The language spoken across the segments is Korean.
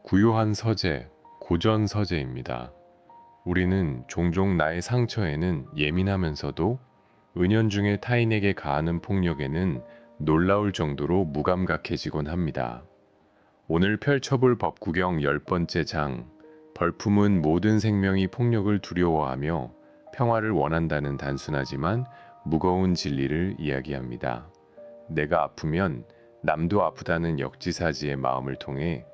구요한 서재, 고전 서재입니다. 우리는 종종 나의 상처에는 예민하면서도 은연중에 타인에게 가하는 폭력에는 놀라울 정도로 무감각해지곤 합니다. 오늘 펼쳐볼 법구경 10번째 장, 벌품은 모든 생명이 폭력을 두려워하며 평화를 원한다는 단순하지만 무거운 진리를 이야기합니다. 내가 아프면 남도 아프다는 역지사지의 마음을 통해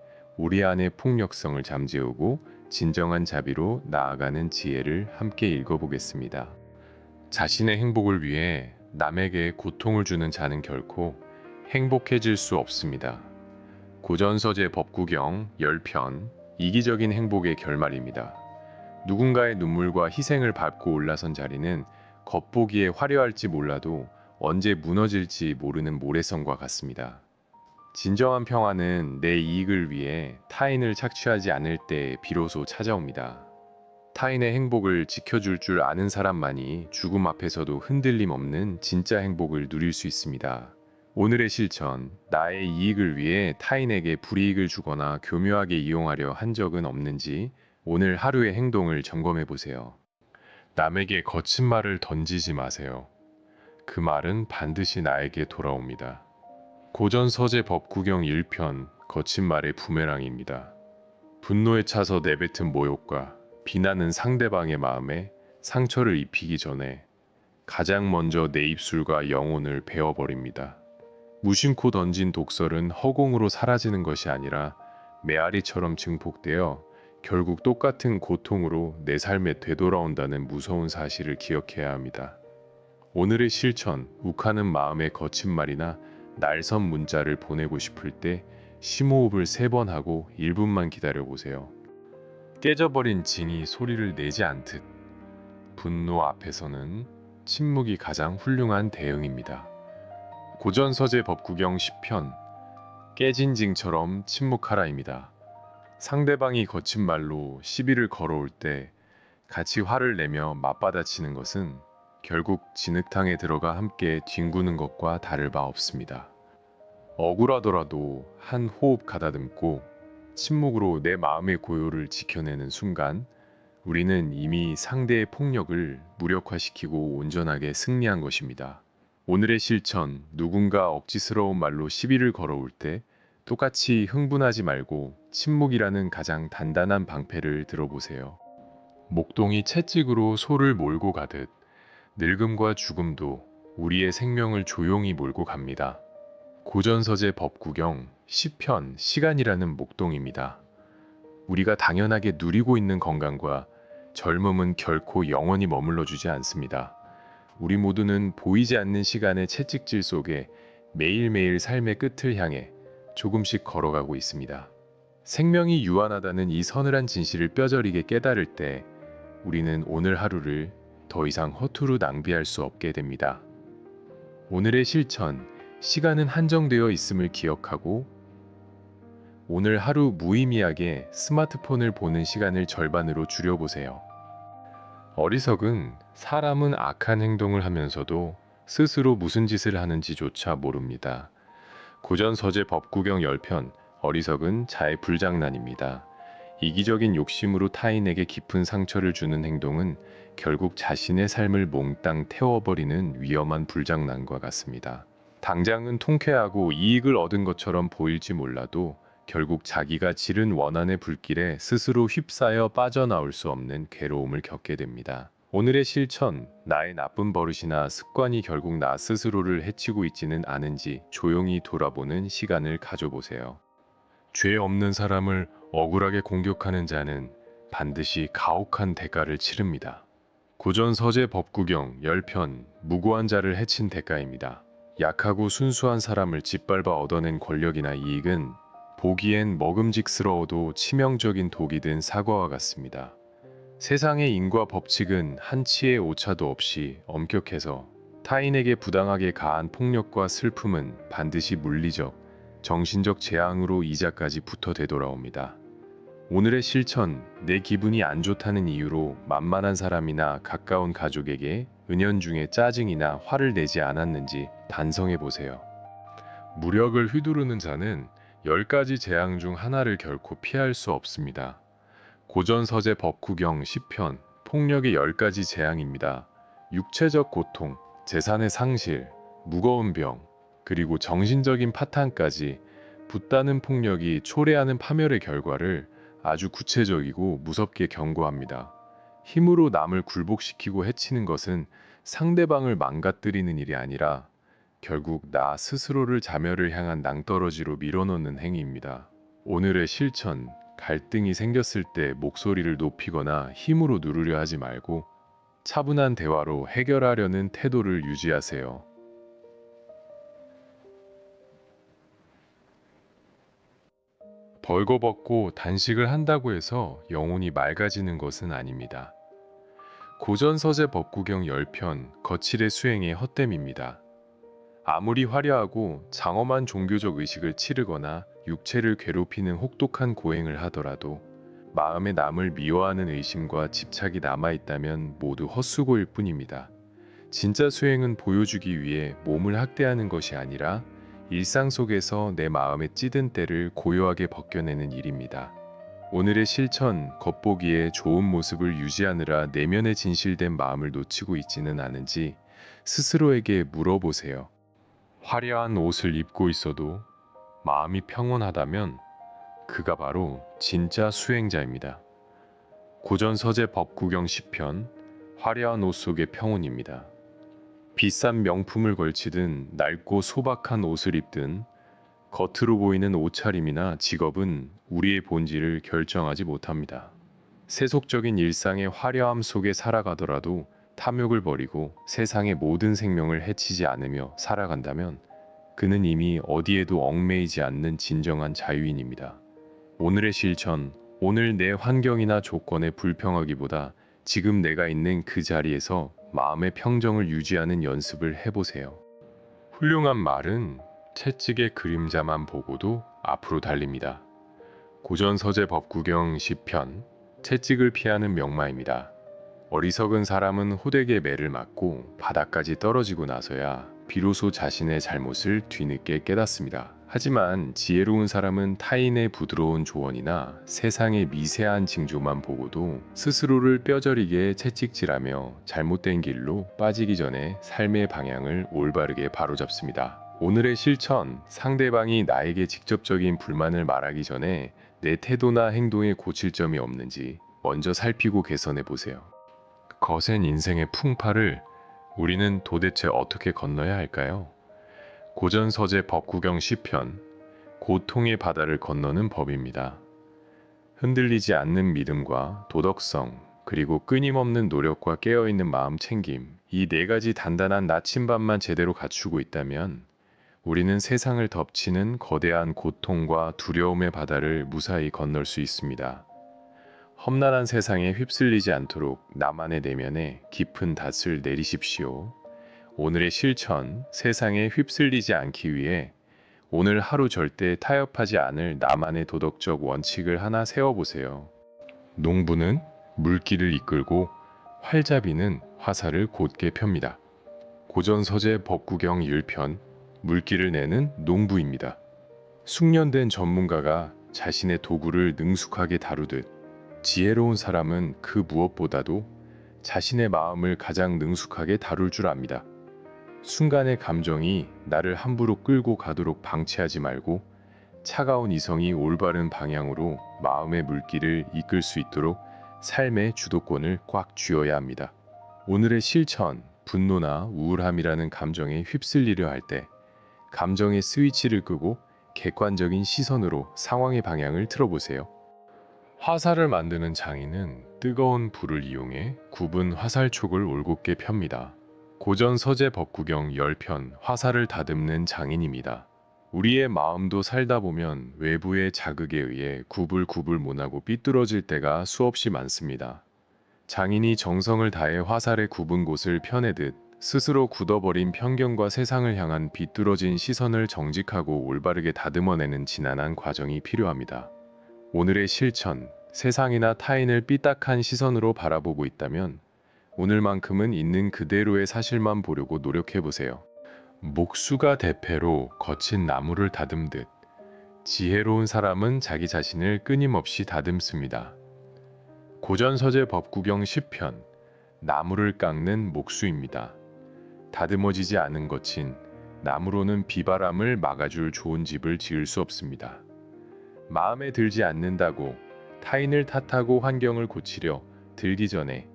우리 안의 폭력성을 잠재우고 진정한 자비로 나아가는 지혜를 함께 읽어보겠습니다. 자신의 행복을 위해 남에게 고통을 주는 자는 결코 행복해질 수 없습니다. 고전서재 법구경 10편 이기적인 행복의 결말입니다. 누군가의 눈물과 희생을 밟고 올라선 자리는 겉보기에 화려할지 몰라도 언제 무너질지 모르는 모래성과 같습니다. 진정한 평화는 내 이익을 위해 타인을 착취하지 않을 때 비로소 찾아옵니다. 타인의 행복을 지켜줄 줄 아는 사람만이 죽음 앞에서도 흔들림 없는 진짜 행복을 누릴 수 있습니다. 오늘의 실천, 나의 이익을 위해 타인에게 불이익을 주거나 교묘하게 이용하려 한 적은 없는지 오늘 하루의 행동을 점검해 보세요. 남에게 거친 말을 던지지 마세요. 그 말은 반드시 나에게 돌아옵니다. 고전서재 법구경 1편 거친 말의 부메랑입니다. 분노에 차서 내뱉은 모욕과 비난은 상대방의 마음에 상처를 입히기 전에 가장 먼저 내 입술과 영혼을 베어버립니다. 무심코 던진 독설은 허공으로 사라지는 것이 아니라 메아리처럼 증폭되어 결국 똑같은 고통으로 내 삶에 되돌아온다는 무서운 사실을 기억해야 합니다. 오늘의 실천, 욱하는 마음의 거친 말이나 날선 문자를 보내고 싶을 때 심호흡을 3번 하고 1분만 기다려보세요. 깨져버린 진이 소리를 내지 않듯 분노 앞에서는 침묵이 가장 훌륭한 대응입니다. 고전서재 법구경 10편 깨진 징처럼 침묵하라입니다. 상대방이 거친 말로 시비를 걸어올 때 같이 화를 내며 맞받아치는 것은 결국 진흙탕에 들어가 함께 뒹구는 것과 다를 바 없습니다. 억울하더라도 한 호흡 가다듬고 침묵으로 내 마음의 고요를 지켜내는 순간 우리는 이미 상대의 폭력을 무력화시키고 온전하게 승리한 것입니다. 오늘의 실천, 누군가 억지스러운 말로 시비를 걸어올 때 똑같이 흥분하지 말고 침묵이라는 가장 단단한 방패를 들어보세요. 목동이 채찍으로 소를 몰고 가듯 늙음과 죽음도 우리의 생명을 조용히 몰고 갑니다. 고전서재 법구경 10편 시간이라는 목동입니다. 우리가 당연하게 누리고 있는 건강과 젊음은 결코 영원히 머물러 주지 않습니다. 우리 모두는 보이지 않는 시간의 채찍질 속에 매일매일 삶의 끝을 향해 조금씩 걸어가고 있습니다. 생명이 유한하다는 이 서늘한 진실을 뼈저리게 깨달을 때 우리는 오늘 하루를 더 이상 허투루 낭비할 수 없게 됩니다. 오늘의 실천, 시간은 한정되어 있음을 기억하고 오늘 하루 무의미하게 스마트폰을 보는 시간을 절반으로 줄여보세요. 어리석은 사람은 악한 행동을 하면서도 스스로 무슨 짓을 하는지조차 모릅니다. 고전서재 법구경 10편 어리석은 자의 불장난입니다. 이기적인 욕심으로 타인에게 깊은 상처를 주는 행동은 결국 자신의 삶을 몽땅 태워버리는 위험한 불장난과 같습니다. 당장은 통쾌하고 이익을 얻은 것처럼 보일지 몰라도 결국 자기가 지른 원한의 불길에 스스로 휩싸여 빠져나올 수 없는 괴로움을 겪게 됩니다. 오늘의 실천, 나의 나쁜 버릇이나 습관이 결국 나 스스로를 해치고 있지는 않은지 조용히 돌아보는 시간을 가져보세요. 죄 없는 사람을 억울하게 공격하는 자는 반드시 가혹한 대가를 치릅니다. 고전서재 법구경 10편 무고한 자를 해친 대가입니다. 약하고 순수한 사람을 짓밟아 얻어낸 권력이나 이익은 보기엔 먹음직스러워도 치명적인 독이 든 사과와 같습니다. 세상의 인과 법칙은 한치의 오차도 없이 엄격해서 타인에게 부당하게 가한 폭력과 슬픔은 반드시 물리적, 정신적 재앙으로 이자까지 붙어 되돌아옵니다. 오늘의 실천, 내 기분이 안 좋다는 이유로 만만한 사람이나 가까운 가족에게 은연중에 짜증이나 화를 내지 않았는지 반성해 보세요. 무력을 휘두르는 자는 10가지 재앙 중 하나를 결코 피할 수 없습니다. 고전서재 법구경 10편 폭력의 10가지 재앙입니다. 육체적 고통, 재산의 상실, 무거운 병, 그리고 정신적인 파탄까지 붙다는 폭력이 초래하는 파멸의 결과를 아주 구체적이고 무섭게 경고합니다. 힘으로 남을 굴복시키고 해치는 것은 상대방을 망가뜨리는 일이 아니라 결국 나 스스로를 자멸을 향한 낭떠러지로 밀어넣는 행위입니다. 오늘의 실천, 갈등이 생겼을 때 목소리를 높이거나 힘으로 누르려 하지 말고 차분한 대화로 해결하려는 태도를 유지하세요. 벌거벗고 단식을 한다고 해서 영혼이 맑아지는 것은 아닙니다. 고전서재 법구경 10편 거칠의 수행의 헛됨입니다. 아무리 화려하고 장엄한 종교적 의식을 치르거나 육체를 괴롭히는 혹독한 고행을 하더라도 마음에 남을 미워하는 의심과 집착이 남아있다면 모두 헛수고일 뿐입니다. 진짜 수행은 보여주기 위해 몸을 학대하는 것이 아니라 일상 속에서 내 마음에 찌든 때를 고요하게 벗겨내는 일입니다. 오늘의 실천, 겉보기에 좋은 모습을 유지하느라 내면에 진실된 마음을 놓치고 있지는 않은지 스스로에게 물어보세요. 화려한 옷을 입고 있어도 마음이 평온하다면 그가 바로 진짜 수행자입니다. 고전서재 법구경 10편 화려한 옷 속의 평온입니다. 비싼 명품을 걸치든 낡고 소박한 옷을 입든 겉으로 보이는 옷차림이나 직업은 우리의 본질을 결정하지 못합니다. 세속적인 일상의 화려함 속에 살아가더라도 탐욕을 버리고 세상의 모든 생명을 해치지 않으며 살아간다면 그는 이미 어디에도 얽매이지 않는 진정한 자유인입니다. 오늘의 실천, 오늘 내 환경이나 조건에 불평하기보다 지금 내가 있는 그 자리에서 마음의 평정을 유지하는 연습을 해보세요. 훌륭한 말은 채찍의 그림자만 보고도 앞으로 달립니다. 고전서재 법구경 10편 채찍을 피하는 명마입니다. 어리석은 사람은 호되게 매를 맞고 바닥까지 떨어지고 나서야 비로소 자신의 잘못을 뒤늦게 깨닫습니다. 하지만 지혜로운 사람은 타인의 부드러운 조언이나 세상의 미세한 징조만 보고도 스스로를 뼈저리게 채찍질하며 잘못된 길로 빠지기 전에 삶의 방향을 올바르게 바로잡습니다. 오늘의 실천, 상대방이 나에게 직접적인 불만을 말하기 전에 내 태도나 행동에 고칠 점이 없는지 먼저 살피고 개선해 보세요. 거센 인생의 풍파를 우리는 도대체 어떻게 건너야 할까요? 고전서재 법구경 10편 고통의 바다를 건너는 법입니다. 흔들리지 않는 믿음과 도덕성, 그리고 끊임없는 노력과 깨어있는 마음 챙김, 이 네 가지 단단한 나침반만 제대로 갖추고 있다면 우리는 세상을 덮치는 거대한 고통과 두려움의 바다를 무사히 건널 수 있습니다. 험난한 세상에 휩쓸리지 않도록 나만의 내면에 깊은 닷을 내리십시오. 오늘의 실천, 세상에 휩쓸리지 않기 위해 오늘 하루 절대 타협하지 않을 나만의 도덕적 원칙을 하나 세워보세요. 농부는 물길을 이끌고 활잡이는 화살을 곧게 펴니다. 고전서재 법구경 1편 물길을 내는 농부입니다. 숙련된 전문가가 자신의 도구를 능숙하게 다루듯 지혜로운 사람은 그 무엇보다도 자신의 마음을 가장 능숙하게 다룰 줄 압니다. 순간의 감정이 나를 함부로 끌고 가도록 방치하지 말고 차가운 이성이 올바른 방향으로 마음의 물길을 이끌 수 있도록 삶의 주도권을 꽉 쥐어야 합니다. 오늘의 실천, 분노나 우울함이라는 감정에 휩쓸리려 할 때 감정의 스위치를 끄고 객관적인 시선으로 상황의 방향을 틀어보세요. 화살을 만드는 장인은 뜨거운 불을 이용해 굽은 화살촉을 올곧게 펴니다. 고전서재 법구경 10편 화살을 다듬는 장인입니다. 우리의 마음도 살다 보면 외부의 자극에 의해 구불구불 못하고 삐뚤어질 때가 수없이 많습니다. 장인이 정성을 다해 화살의 굽은 곳을 펴내듯 스스로 굳어버린 편견과 세상을 향한 비뚤어진 시선을 정직하고 올바르게 다듬어내는 지난한 과정이 필요합니다. 오늘의 실천, 세상이나 타인을 삐딱한 시선으로 바라보고 있다면 오늘만큼은 있는 그대로의 사실만 보려고 노력해보세요. 목수가 대패로 거친 나무를 다듬듯 지혜로운 사람은 자기 자신을 끊임없이 다듬습니다. 고전서재 법구경 10편 나무를 깎는 목수입니다. 다듬어지지 않은 것인 나무로는 비바람을 막아줄 좋은 집을 지을 수 없습니다. 마음에 들지 않는다고 타인을 탓하고 환경을 고치려 들기 전에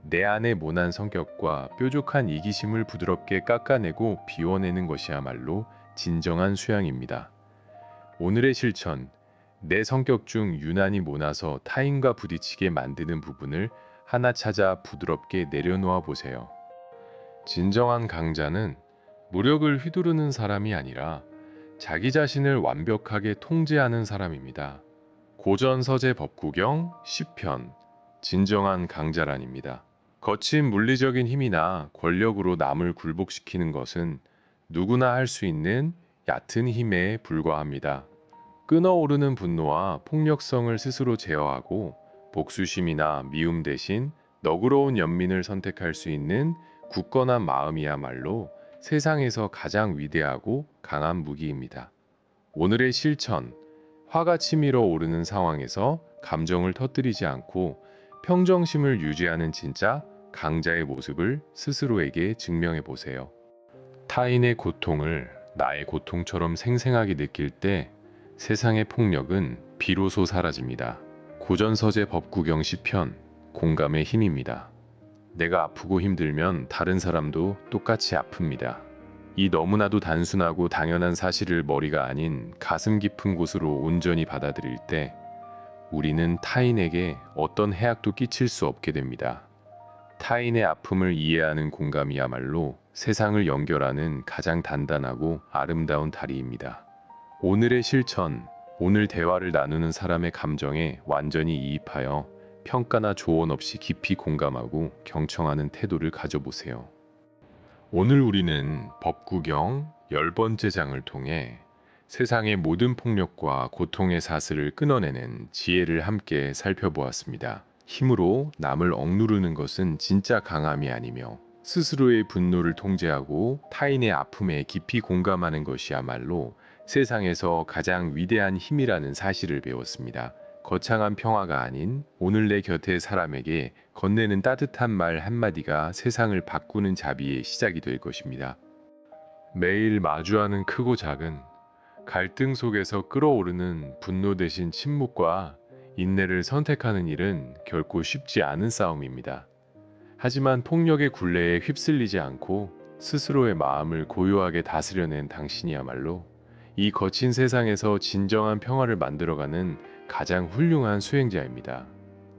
내 안의 모난 성격과 뾰족한 이기심을 부드럽게 깎아내고 비워내는 것이야말로 진정한 수양입니다. 오늘의 실천, 내 성격 중 유난히 모나서 타인과 부딪히게 만드는 부분을 하나 찾아 부드럽게 내려놓아 보세요. 진정한 강자는 무력을 휘두르는 사람이 아니라 자기 자신을 완벽하게 통제하는 사람입니다. 고전서재 법구경 10편 진정한 강자란입니다. 거친 물리적인 힘이나 권력으로 남을 굴복시키는 것은 누구나 할 수 있는 얕은 힘에 불과합니다. 끓어오르는 분노와 폭력성을 스스로 제어하고 복수심이나 미움 대신 너그러운 연민을 선택할 수 있는 굳건한 마음이야말로 세상에서 가장 위대하고 강한 무기입니다. 오늘의 실천, 화가 치밀어 오르는 상황에서 감정을 터뜨리지 않고 평정심을 유지하는 진짜 강자의 모습을 스스로에게 증명해 보세요. 타인의 고통을 나의 고통처럼 생생하게 느낄 때 세상의 폭력은 비로소 사라집니다. 고전서재 법구경 10편 공감의 힘입니다. 내가 아프고 힘들면 다른 사람도 똑같이 아픕니다. 이 너무나도 단순하고 당연한 사실을 머리가 아닌 가슴 깊은 곳으로 온전히 받아들일 때 우리는 타인에게 어떤 해악도 끼칠 수 없게 됩니다. 타인의 아픔을 이해하는 공감이야말로 세상을 연결하는 가장 단단하고 아름다운 다리입니다. 오늘의 실천, 오늘 대화를 나누는 사람의 감정에 완전히 이입하여 평가나 조언 없이 깊이 공감하고 경청하는 태도를 가져보세요. 오늘 우리는 법구경 10번째 장을 통해 세상의 모든 폭력과 고통의 사슬을 끊어내는 지혜를 함께 살펴보았습니다. 힘으로 남을 억누르는 것은 진짜 강함이 아니며 스스로의 분노를 통제하고 타인의 아픔에 깊이 공감하는 것이야말로 세상에서 가장 위대한 힘이라는 사실을 배웠습니다. 거창한 평화가 아닌 오늘 내 곁의 사람에게 건네는 따뜻한 말 한마디가 세상을 바꾸는 자비의 시작이 될 것입니다. 매일 마주하는 크고 작은 갈등 속에서 끓어오르는 분노 대신 침묵과 인내를 선택하는 일은 결코 쉽지 않은 싸움입니다. 하지만 폭력의 굴레에 휩쓸리지 않고 스스로의 마음을 고요하게 다스려낸 당신이야말로 이 거친 세상에서 진정한 평화를 만들어가는 가장 훌륭한 수행자입니다.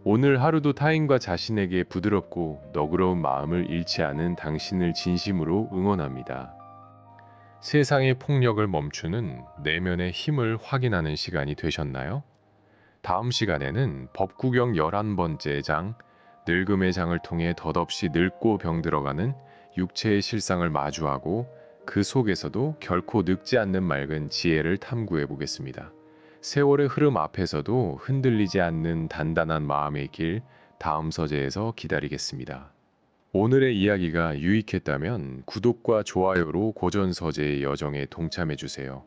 오늘 하루도 타인과 자신에게 부드럽고 너그러운 마음을 잃지 않은 당신을 진심으로 응원합니다. 세상의 폭력을 멈추는 내면의 힘을 확인하는 시간이 되셨나요? 다음 시간에는 법구경 11번째 장, 늙음의 장을 통해 덧없이 늙고 병들어가는 육체의 실상을 마주하고 그 속에서도 결코 늙지 않는 맑은 지혜를 탐구해 보겠습니다. 세월의 흐름 앞에서도 흔들리지 않는 단단한 마음의 길, 다음 서재에서 기다리겠습니다. 오늘의 이야기가 유익했다면 구독과 좋아요로 고전 서재의 여정에 동참해 주세요.